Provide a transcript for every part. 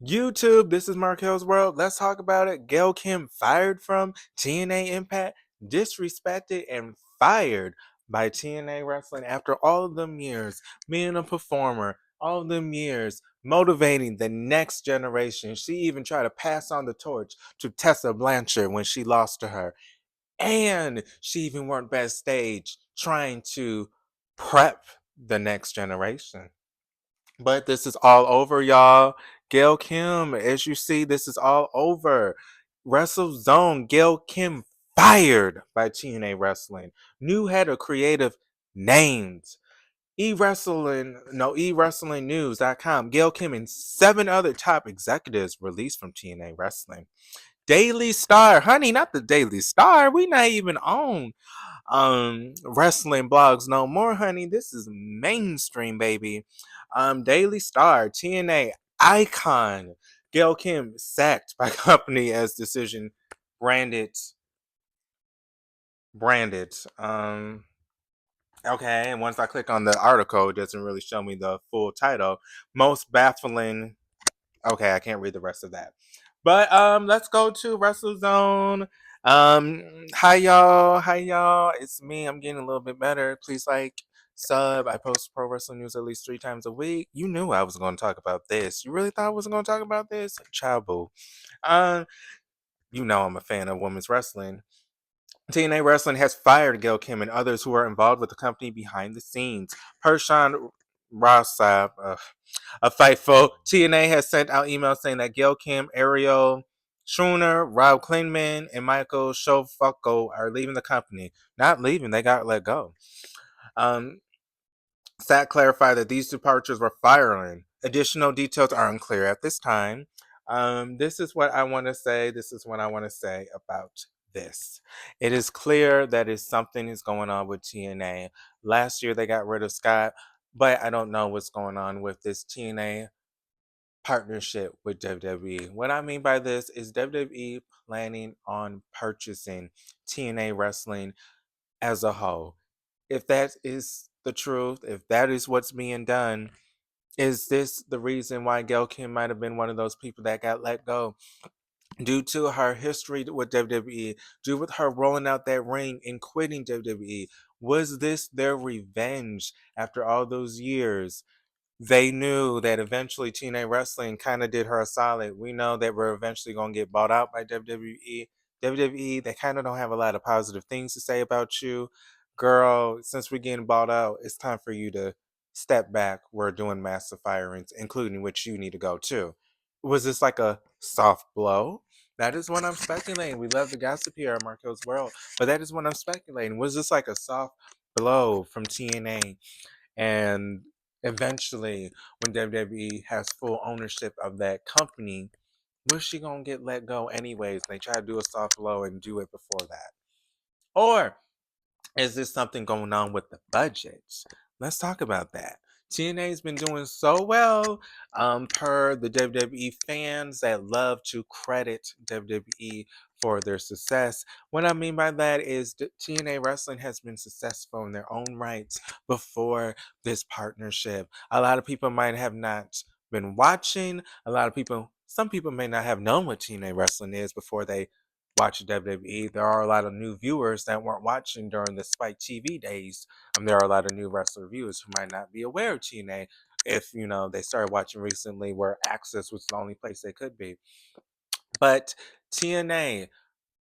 YouTube, this is Marquelworld. Let's talk about it. Gail Kim fired from TNA Impact, disrespected and fired by TNA Wrestling after all of them years being a performer, all of them years motivating the next generation. She even tried to pass on the torch to Tessa Blanchard when she lost to her. And she even went backstage trying to prep the next generation. But this is all over, y'all. Gail Kim, as you see, this is all over. WrestleZone, Gail Kim fired by TNA Wrestling. New head of creative named. eWrestlingNews.com. Gail Kim and 7 other top executives released from TNA Wrestling. Daily Star, honey, not the Daily Star. We not even on wrestling blogs no more, honey. This is mainstream, baby. Daily Star, TNA icon Gail Kim sacked by company as decision branded. Branded. Okay, and once I click on the article, it doesn't really show me the full title. Most baffling. Okay, I can't read the rest of that. But let's go to WrestleZone. Hi y'all, hi y'all. It's me. I'm getting a little bit better. Please like, sub. I post pro wrestling news at least 3 times a week. You knew I was going to talk about this. You really thought I wasn't going to talk about this? Ciao, boo. Um, you know I'm a fan of women's wrestling. TNA Wrestling has fired Gail Kim and others who are involved with the company behind the scenes. Pershawn Rossap, a Fightful. TNA has sent out emails saying that Gail Kim, Ariel Schooner, Rob Klingman, and Michael Shofako are leaving the company. Not leaving, they got let go. SAT clarified that these departures were firing. Additional details are unclear at this time. This is what I want to say. This is what I want to say about this. It is clear that something is going on with TNA. Last year they got rid of Scott, but I don't know what's going on with this TNA partnership with WWE. What I mean by this is WWE planning on purchasing TNA Wrestling as a whole. If that is the truth, if that is what's being done, is this the reason why Gail Kim might have been one of those people that got let go? Due to her history with WWE, due with her rolling out that ring and quitting WWE, was this their revenge after all those years? They knew that eventually TNA Wrestling kind of did her a solid. We know that we're eventually going to get bought out by WWE. WWE, they kind of don't have a lot of positive things to say about you. Girl, since we're getting bought out, it's time for you to step back. We're doing massive firings, including which you need to go to. Was this like a soft blow? That is what I'm speculating. We love the gossip here at Marco's World, but that is what I'm speculating. Was this like a soft blow from TNA? And eventually, when WWE has full ownership of that company, was she gonna get let go anyways? They try to do a soft blow and do it before that. Or is this something going on with the budgets? Let's talk about that. TNA's been doing so well, per the WWE fans that love to credit WWE for their success. What I mean by that is that TNA Wrestling has been successful in their own rights before this partnership. A lot of people might have not been watching. Some people may not have known what TNA Wrestling is before they watch WWE. There are a lot of new viewers that weren't watching during the Spike TV days. There are a lot of new wrestler viewers who might not be aware of TNA if they started watching recently where Access was the only place they could be. But TNA,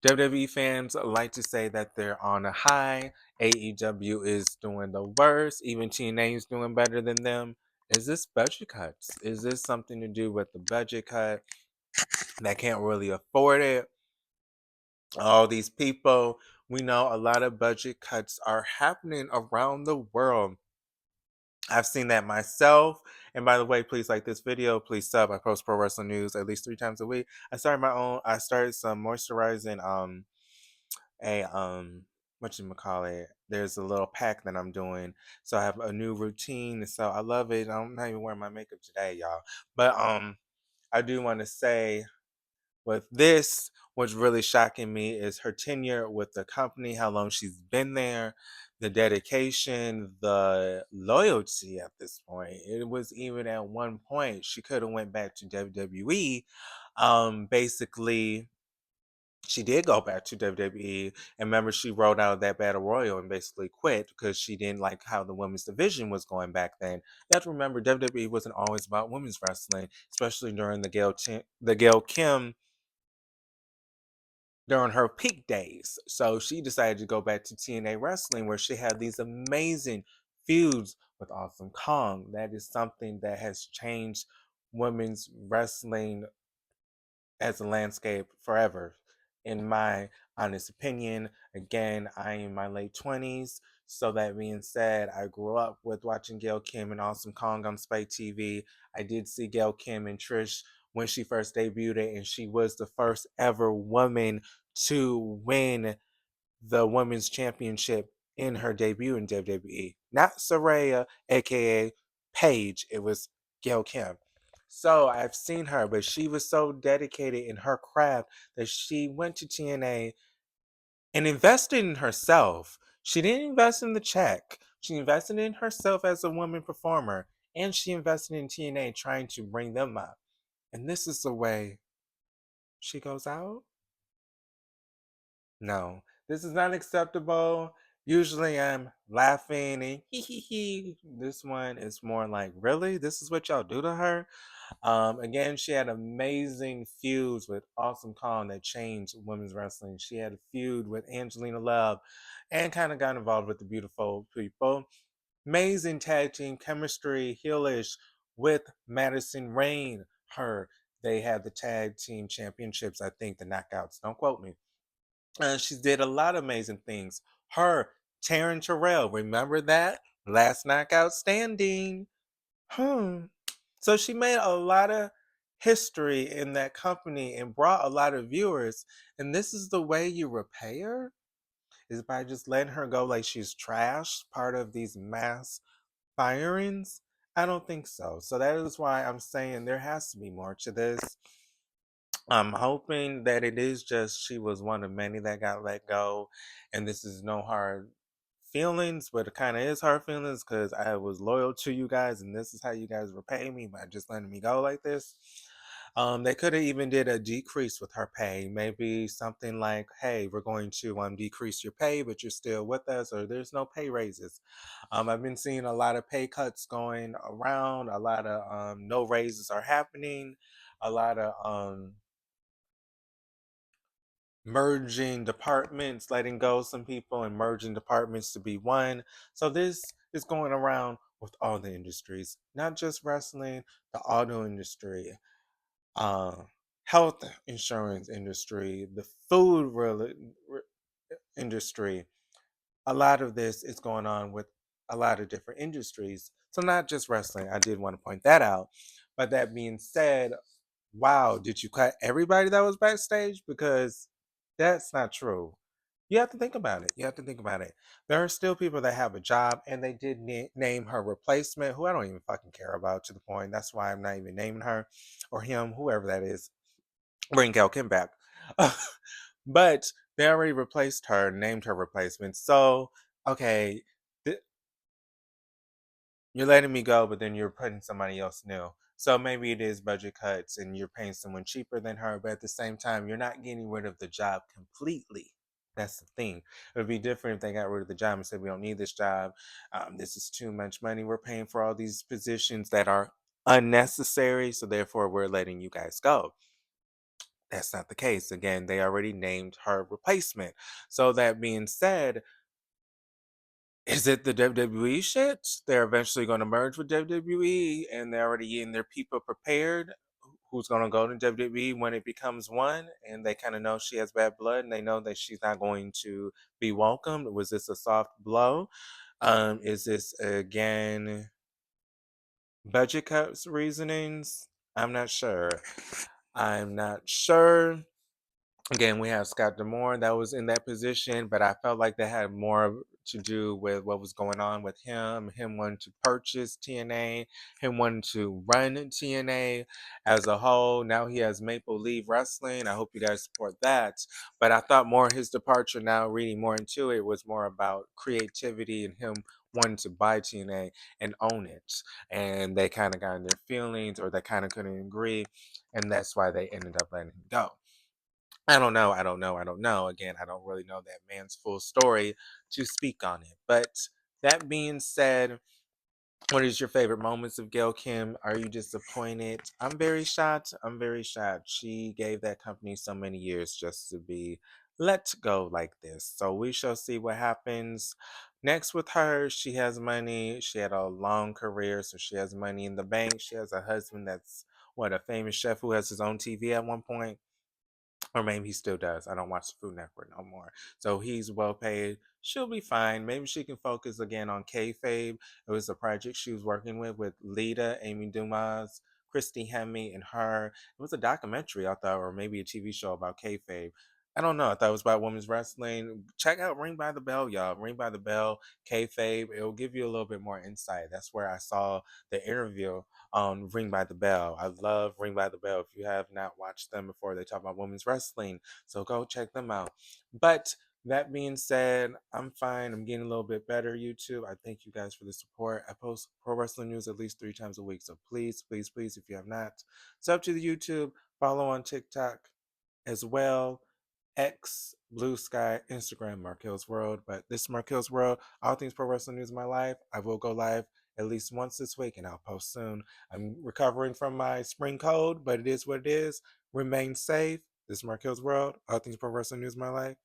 WWE fans like to say that they're on a high. AEW is doing the worst. Even TNA is doing better than them. Is this budget cuts? Is this something to do with the budget cut? That can't really afford it. All these people, we know a lot of budget cuts are happening around the world. I've seen that myself. And by the way, please like this video. Please sub. I post pro wrestling news at least 3 times a week. I started some moisturizing a what you call it. There's a little pack that I'm doing. So I have a new routine. So I love it. I'm not even wearing my makeup today, y'all. But I do want to say with this, what's really shocking me is her tenure with the company, how long she's been there. the dedication, the loyalty at this point. It was even at one point she could have went back to WWE. Basically, she did go back to WWE, and remember she rolled out of that battle royal and basically quit because she didn't like how the women's division was going back then. You have to remember WWE wasn't always about women's wrestling, especially during the Gail Kim during her peak days. So she decided to go back to TNA Wrestling, where she had these amazing feuds with Awesome Kong. That is something that has changed women's wrestling as a landscape forever, in my honest opinion. Again, I am in my late 20s. So that being said, I grew up with watching Gail Kim and Awesome Kong on Spike TV. I did see Gail Kim and Trish when she first debuted, and she was the first ever woman to win the women's championship in her debut in WWE. Not Saraya, aka Paige. It was Gail Kim. So I've seen her, but she was so dedicated in her craft that she went to TNA and invested in herself. She didn't invest in the check. She invested in herself as a woman performer, and she invested in TNA trying to bring them up. And this is the way she goes out? No, this is not acceptable. Usually I'm laughing and hee hee hee. This one is more like, really? This is what y'all do to her? Again, she had amazing feuds with Awesome Kong that changed women's wrestling. She had a feud with Angelina Love and kind of got involved with the beautiful people. Amazing tag team chemistry, heelish with Madison Rain. Her, they had the tag team championships, I think, the knockouts. Don't quote me. She did a lot of amazing things. Her, Taryn Terrell, remember that? Last knockout standing. Hmm. So she made a lot of history in that company and brought a lot of viewers. And this is the way you repay her? Is by just letting her go like she's trash, part of these mass firings? I don't think so. So that is why I'm saying there has to be more to this. I'm hoping that it is just she was one of many that got let go, and this is no hard feelings, but it kind of is hard feelings because I was loyal to you guys, and this is how you guys repay me by just letting me go like this. They could have even did a decrease with her pay, maybe something like, "Hey, we're going to decrease your pay, but you're still with us," or "There's no pay raises." I've been seeing a lot of pay cuts going around. A lot of no raises are happening. A lot of merging departments, letting go some people and merging departments to be one. So this is going around with all the industries, not just wrestling, the auto industry, uh, health insurance industry, the food industry. A lot of this is going on with a lot of different industries. So not just wrestling. I did want to point that out. But that being said, wow, did you cut everybody that was backstage? Because that's not true. You have to think about it. You have to think about it. There are still people that have a job, and they did name her replacement, who I don't even fucking care about to the point. That's why I'm not even naming her or him, whoever that is. Bring Gail Kim back. But they already replaced her, named her replacement. So, okay, you're letting me go, but then you're putting somebody else new. So maybe it is budget cuts and you're paying someone cheaper than her, but at the same time, you're not getting rid of the job completely. That's the thing. It would be different if they got rid of the job and said, "We don't need this job. This is too much money. We're paying for all these positions that are unnecessary. So therefore, we're letting you guys go." That's not the case. Again, they already named her replacement. So that being said, is it the WWE shit? They're eventually going to merge with WWE and they're already getting their people prepared who's going to go to WWE when it becomes one. And they kind of know she has bad blood and they know that she's not going to be welcomed. Was this a soft blow? Is this again budget cuts reasonings? I'm not sure. I'm not sure. Again, we have Scott Demore that was in that position, but I felt like they had more to do with what was going on with him wanting to purchase TNA, him wanting to run TNA as a whole. Now he has Maple Leaf Wrestling. I hope you guys support that. But I thought more his departure, now reading more into it, was more about creativity and him wanting to buy TNA and own it. And they kind of got in their feelings, or they kind of couldn't agree. And that's why they ended up letting him go. I don't know. I don't know. I don't know. Again, I don't really know that man's full story to speak on it. But that being said, what is your favorite moments of Gail Kim? Are you disappointed? I'm very shocked. I'm very shocked. She gave that company so many years just to be let go like this. So we shall see what happens next with her. She has money. She had a long career, so she has money in the bank. She has a husband that's what, a famous chef who has his own TV at one point, or maybe he still does. I don't watch the Food Network no more. So he's well paid. She'll be fine. Maybe she can focus again on kayfabe. It was a project she was working with Lita, Amy Dumas, Christy Hemme, and her. It was a documentary, I thought, or maybe a TV show about kayfabe. I don't know. I thought it was about women's wrestling. Check out Ring by the Bell, y'all. Ring by the Bell, kayfabe. It'll give you a little bit more insight. That's where I saw the interview on Ring by the Bell. I love Ring by the Bell. If you have not watched them before, they talk about women's wrestling. So go check them out. But that being said, I'm fine. I'm getting a little bit better, YouTube. I thank you guys for the support. I post pro wrestling news at least 3 times a week. So please, please, please, if you have not, sub to the YouTube, follow on TikTok as well. X, Blue Sky, Instagram, Marquel's World. But this is Marquel's World. All things pro wrestling news in my life. I will go live at least once this week, and I'll post soon. I'm recovering from my spring cold, but it is what it is. Remain safe. This is Marquel's World. All things pro wrestling news in my life.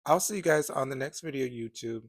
I'll see you guys on the next video, YouTube.